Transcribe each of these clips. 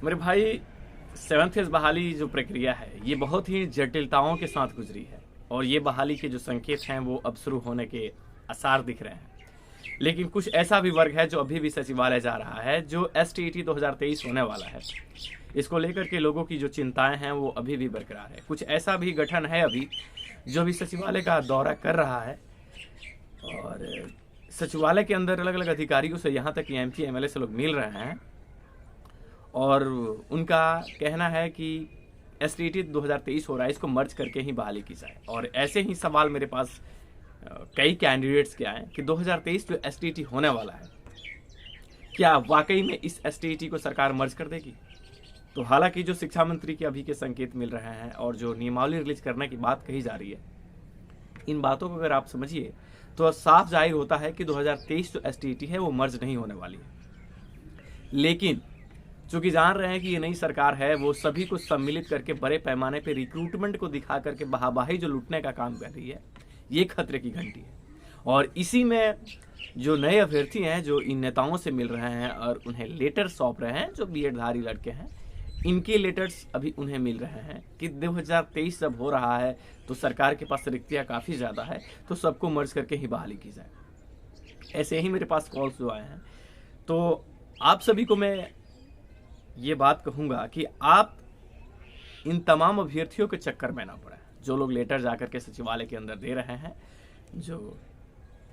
मेरे भाई, 7th phase बहाली जो प्रक्रिया है ये बहुत ही जटिलताओं के साथ गुजरी है और ये बहाली के जो संकेत हैं वो अब शुरू होने के आसार दिख रहे हैं। लेकिन कुछ ऐसा भी वर्ग है जो अभी भी सचिवालय जा रहा है, जो STET 2023 होने वाला है। इसको लेकर के लोगों की जो चिंताएं हैं वो अभी भी बरकरार है। कुछ ऐसा भी गठन है अभी जो भी सचिवालय का दौरा कर रहा है और सचिवालय के अंदर अलग अलग अधिकारियों से यहाँ तक कि MP MLA से लोग मिल रहे हैं और उनका कहना है कि STET 2023 हो रहा है, इसको मर्ज करके ही बहाली की जाए। और ऐसे ही सवाल मेरे पास कई कैंडिडेट्स के आए कि 2023 जो STET होने वाला है, क्या वाकई में इस STET को सरकार मर्ज कर देगी? तो हालांकि जो शिक्षा मंत्री के अभी के संकेत मिल रहे हैं और जो नियमावली रिलीज करने की बात कही जा रही है, इन बातों को अगर आप समझिए तो साफ जाहिर होता है कि 2023 जो STET है वो मर्ज नहीं होने वाली है। लेकिन चूंकि जान रहे हैं कि ये नई सरकार है, वो सभी को सम्मिलित करके बड़े पैमाने पे रिक्रूटमेंट को दिखा करके बहाबाही जो लूटने का काम कर रही है, ये खतरे की घंटी है। और इसी में जो नए अभ्यर्थी हैं जो इन नेताओं से मिल रहे हैं और उन्हें लेटर सौंप रहे हैं, जो BEd धारी लड़के हैं, इनके लेटर्स अभी उन्हें मिल रहे हैं कि 2023 जब हो रहा है तो सरकार के पास रिक्तियाँ काफ़ी ज़्यादा है, तो सबको मर्ज करके ही बहाली की जाए। ऐसे ही मेरे पास कॉल्स जो आए हैं, तो आप सभी को मैं ये बात कहूँगा कि आप इन तमाम अभ्यर्थियों के चक्कर में ना पड़े, जो लोग लेटर जाकर के सचिवालय के अंदर दे रहे हैं,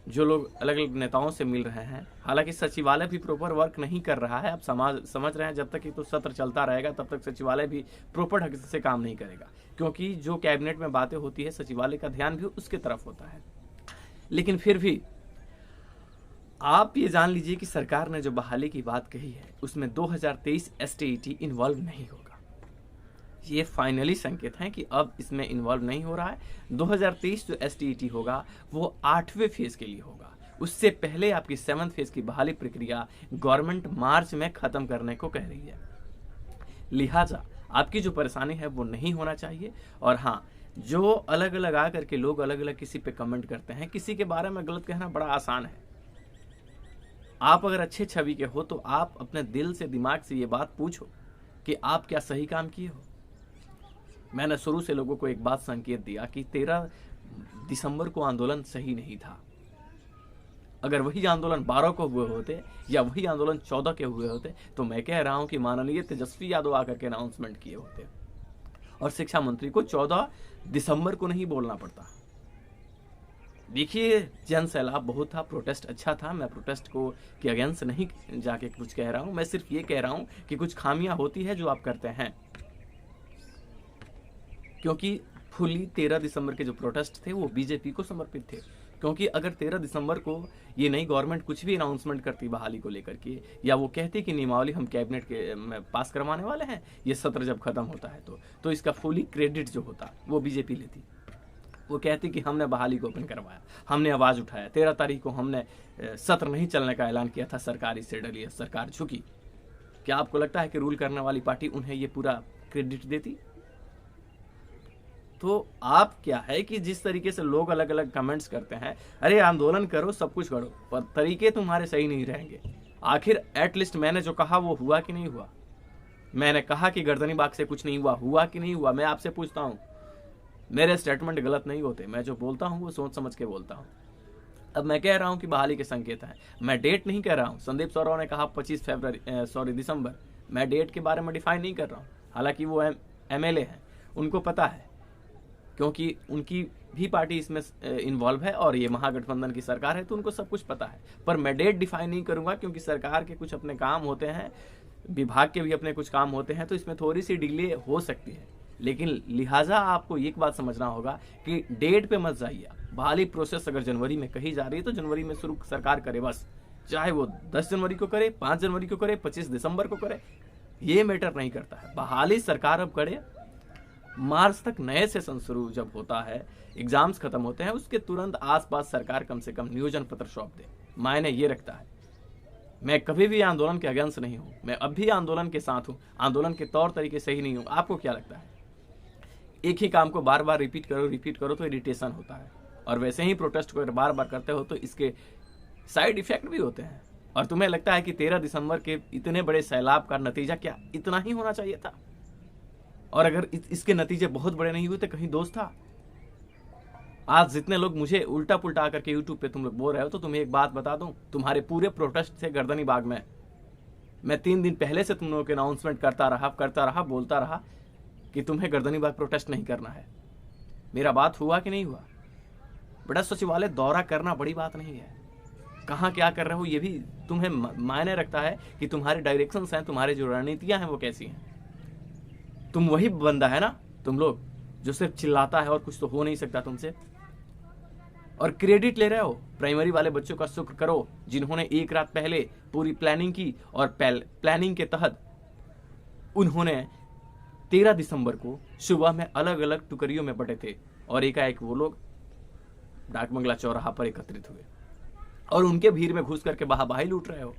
जो लोग अलग अलग नेताओं से मिल रहे हैं। हालांकि सचिवालय भी प्रॉपर वर्क नहीं कर रहा है, आप समझ रहे हैं, जब तक ये तो सत्र चलता रहेगा तब तक सचिवालय भी प्रॉपर ढंग से काम नहीं करेगा, क्योंकि जो कैबिनेट में बातें होती है सचिवालय का ध्यान भी उसके तरफ होता है। लेकिन फिर भी आप ये जान लीजिए कि सरकार ने जो बहाली की बात कही है उसमें 2023 STET इन्वॉल्व नहीं होगा। ये फाइनली संकेत हैं कि अब इसमें इन्वॉल्व नहीं हो रहा है। 2023 जो STET होगा वो 8वें फेज के लिए होगा। उससे पहले आपकी 7th फेज की बहाली प्रक्रिया गवर्नमेंट मार्च में खत्म करने को कह रही है। लिहाजा आपकी जो परेशानी है वो नहीं होना चाहिए। और हाँ, जो अलग अलग आकर के लोग अलग अलग किसी पे कमेंट करते हैं, किसी के बारे में गलत कहना बड़ा आसान है। आप अगर अच्छे छवि के हो तो आप अपने दिल से, दिमाग से ये बात पूछो कि आप क्या सही काम किए हो। मैंने शुरू से लोगों को एक बात संकेत दिया कि 13 दिसंबर को आंदोलन सही नहीं था। अगर वही आंदोलन 12 को हुए होते या वही आंदोलन 14 के हुए होते तो मैं कह रहा हूं कि माननीय तेजस्वी यादव आकर के अनाउंसमेंट किए होते और शिक्षा मंत्री को 14 दिसंबर को नहीं बोलना पड़ता। देखिए, जन सैलाब बहुत था, प्रोटेस्ट अच्छा था, मैं प्रोटेस्ट को के अगेंस्ट नहीं जाके कुछ कह रहा हूं। मैं सिर्फ ये कह रहा हूं कि कुछ खामियां होती है जो आप करते हैं, क्योंकि फुली 13 दिसंबर के जो प्रोटेस्ट थे वो बीजेपी को समर्पित थे। क्योंकि अगर 13 दिसंबर को ये नई गवर्नमेंट कुछ भी अनाउंसमेंट करती बहाली को लेकर के, या वो कहती कि नियमावली हम कैबिनेट के में पास करवाने वाले हैं, ये सत्र जब खत्म होता है तो इसका फुली क्रेडिट जो होता वो बीजेपी लेती। वो कहती कि हमने बहाली को ओपन करवाया, हमने आवाज़ उठाया, 13 तारीख को हमने सत्र नहीं चलने का ऐलान किया था, सरकार इससे डरी, सरकार झुकी। क्या आपको लगता है कि रूल करने वाली पार्टी उन्हें ये पूरा क्रेडिट देती? तो आप क्या है कि जिस तरीके से लोग अलग अलग कमेंट्स करते हैं, अरे आंदोलन करो, सब कुछ करो, पर तरीके तुम्हारे सही नहीं रहेंगे। आखिर एटलीस्ट मैंने जो कहा वो हुआ कि नहीं हुआ? मैंने कहा कि गर्दनी बाग से कुछ नहीं हुआ कि नहीं हुआ? मैं आपसे पूछता हूँ। मेरे स्टेटमेंट गलत नहीं होते, मैं जो बोलता हूँ वो सोच समझ के बोलता हूँ। अब मैं कह रहा हूँ कि बहाली के संकेत हैं, मैं डेट नहीं कह रहा हूँ। संदीप सौरव ने कहा 25 दिसंबर, मैं डेट के बारे में डिफाइन नहीं कर रहा हूँ। हालांकि वो MLA हैं, उनको पता है, क्योंकि उनकी भी पार्टी इसमें इन्वॉल्व है और ये महागठबंधन की सरकार है, तो उनको सब कुछ पता है। पर मैं डेट डिफाइन नहीं करूंगा, क्योंकि सरकार के कुछ अपने काम होते हैं, विभाग के भी अपने कुछ काम होते हैं, तो इसमें थोड़ी सी डिले हो सकती है। लेकिन लिहाजा आपको एक बात समझना होगा कि डेट पे मत जाइए। बहाली प्रोसेस अगर जनवरी में कही जा रही है तो जनवरी में शुरू सरकार करे बस, चाहे वो 10 जनवरी को करे, 5 जनवरी को करे, 25 दिसंबर को करे, ये मैटर नहीं करता है। बहाली सरकार अब करे, मार्च तक नए सेशन शुरू जब होता है, एग्जाम्स खत्म होते हैं, उसके तुरंत आसपास सरकार कम से कम नियोजन पत्र सौंप दे, मायने ये रखता है। मैं कभी भी आंदोलन के अगेंस्ट नहीं हूं, मैं अब भी आंदोलन के साथ हूं, आंदोलन के तौर तरीके सही नहीं हूं। आपको क्या लगता है? एक ही काम को बार बार रिपीट करो तो इरिटेशन होता है, और वैसे ही प्रोटेस्ट को बार बार करते हो तो इसके साइड इफेक्ट भी होते हैं। और तुम्हें लगता है कि 13 दिसंबर के इतने बड़े सैलाब का नतीजा क्या इतना ही होना चाहिए था? और अगर इसके नतीजे बहुत बड़े नहीं हुए तो कहीं दोष था? आज जितने लोग मुझे उल्टा पुल्टा आकर के यूट्यूब पे तुम लोग बोल रहे हो, तो तुम्हें एक बात बता दूं, तुम्हारे पूरे प्रोटेस्ट से गर्दनी बाग में मैं 3 दिन पहले से तुम लोगों के अनाउंसमेंट करता रहा, बोलता रहा कि तुम्हें गर्दनी बाग प्रोटेस्ट नहीं करना है। मेरा बात हुआ कि नहीं हुआ? बड़ा सचिवालय दौरा करना बड़ी बात नहीं है। कहाँ क्या कर रहे हो ये भी तुम्हें मायने रखता है कि तुम्हारे डायरेक्शंस हैं, तुम्हारी जो रणनीतियां हैं वो कैसी हैं। तुम वही बंदा है ना, तुम लोग जो सिर्फ चिल्लाता है और कुछ तो हो नहीं सकता तुमसे, और क्रेडिट ले रहे हो। प्राइमरी वाले बच्चों का शुक्र करो जिन्होंने एक रात पहले पूरी प्लानिंग की, और प्लानिंग के तहत उन्होंने 13 दिसंबर को सुबह में अलग अलग टुकड़ियों में बटे थे और एकाएक वो लोग डाक बंगला चौराहा पर एकत्रित हुए और उनके भीड़ में घुस करके बाहाबाही लूट रहे हो।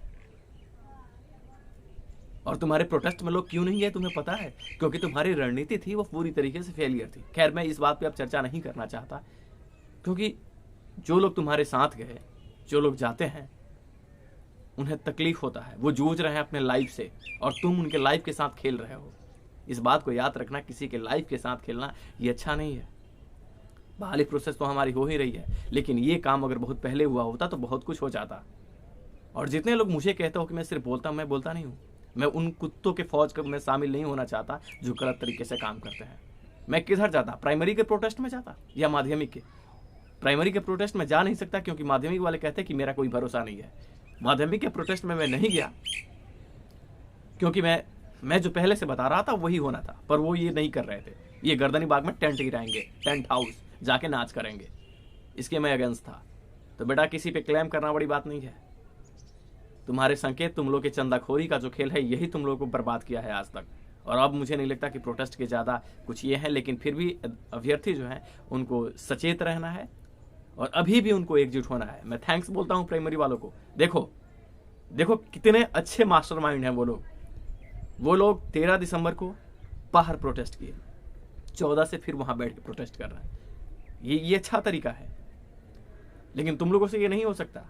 और तुम्हारे प्रोटेस्ट में लोग क्यों नहीं गए तुम्हें पता है? क्योंकि तुम्हारी रणनीति थी वो पूरी तरीके से फेलियर थी। खैर, मैं इस बात पे अब चर्चा नहीं करना चाहता, क्योंकि जो लोग तुम्हारे साथ गए, जो लोग जाते हैं, उन्हें तकलीफ होता है, वो जूझ रहे हैं अपने लाइफ से, और तुम उनके लाइफ के साथ खेल रहे हो। इस बात को याद रखना, किसी के लाइफ के साथ खेलना ये अच्छा नहीं है। बहाली प्रोसेस तो हमारी हो ही रही है, लेकिन ये काम अगर बहुत पहले हुआ होता तो बहुत कुछ हो जाता। और जितने लोग मुझे कहते हो कि मैं सिर्फ बोलता हूं, मैं बोलता नहीं हूं। मैं उन कुत्तों के फौज में शामिल नहीं होना चाहता जो गलत तरीके से काम करते हैं। मैं किधर जाता? प्राइमरी के प्रोटेस्ट में जाता या माध्यमिक के? प्राइमरी के प्रोटेस्ट में जा नहीं सकता, क्योंकि माध्यमिक वाले कहते हैं कि मेरा कोई भरोसा नहीं है। माध्यमिक के प्रोटेस्ट में मैं नहीं गया क्योंकि मैं जो पहले से बता रहा था वही होना था, पर वो ये नहीं कर रहे थे। ये गर्दनी बाग में टेंट गिराएंगे, टेंट हाउस जाके नाच करेंगे, इसके मैं अगेंस्ट था। तो बेटा, किसी पे क्लेम करना बड़ी बात नहीं है। तुम्हारे संकेत, तुम लोग के चंदाखोरी का जो खेल है, यही तुम लोगों को बर्बाद किया है आज तक। और अब मुझे नहीं लगता कि प्रोटेस्ट के ज़्यादा कुछ ये है, लेकिन फिर भी अभ्यर्थी जो हैं उनको सचेत रहना है और अभी भी उनको एकजुट होना है। मैं थैंक्स बोलता हूँ प्राइमरी वालों को। देखो कितने अच्छे मास्टरमाइंड हैं वो लोग 13 दिसंबर को बाहर प्रोटेस्ट किए, 14 से फिर वहां बैठ के प्रोटेस्ट कर रहे हैं। ये अच्छा तरीका है, लेकिन तुम लोगों से ये नहीं हो सकता।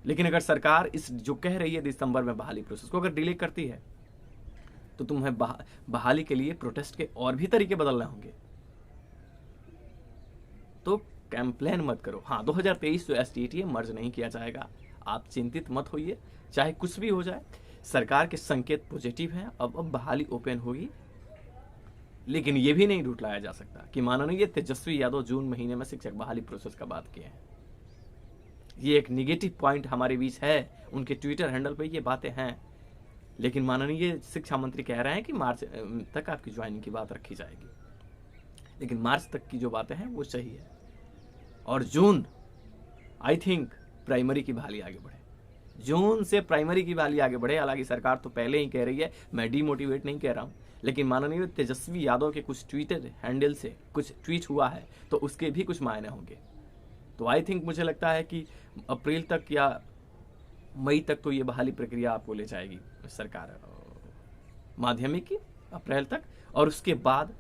लेकिन अगर सरकार इस जो कह रही है दिसंबर में बहाली प्रोसेस को अगर डिले करती है, तो तुम्हें बहाली के लिए प्रोटेस्ट के और भी तरीके बदलने होंगे। तो कंप्लेन मत करो। हाँ, 2023 तो STTA मर्ज नहीं किया जाएगा, आप चिंतित मत होइए। चाहे कुछ भी हो जाए, सरकार के संकेत पॉजिटिव हैं। अब बहाली ओपन होगी, लेकिन यह भी नहीं झुठलाया जा सकता कि माननीय तेजस्वी यादव जून महीने में शिक्षक बहाली प्रोसेस का बात किए हैं। ये एक निगेटिव पॉइंट हमारे बीच है, उनके ट्विटर हैंडल पे ये बातें हैं, लेकिन माननीय शिक्षा मंत्री कह रहे हैं कि मार्च तक आपकी ज्वाइनिंग की बात रखी जाएगी। लेकिन मार्च तक की जो बातें हैं वो सही है, और जून आई थिंक प्राइमरी की बहाली आगे बढ़े। जून से प्राइमरी की बहाली आगे बढ़े। हालांकि सरकार तो पहले ही कह रही है, मैं डीमोटिवेट नहीं कह रहा हूँ, लेकिन माननीय तेजस्वी यादव के कुछ ट्विटर हैंडल से कुछ ट्वीट हुआ है, तो उसके भी कुछ मायने होंगे। तो आई थिंक मुझे लगता है कि अप्रैल तक या मई तक तो ये बहाली प्रक्रिया आपको ले जाएगी सरकार, माध्यमिक की अप्रैल तक, और उसके बाद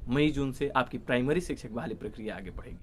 मई जून से आपकी प्राइमरी शिक्षक बहाली प्रक्रिया आगे बढ़ेगी।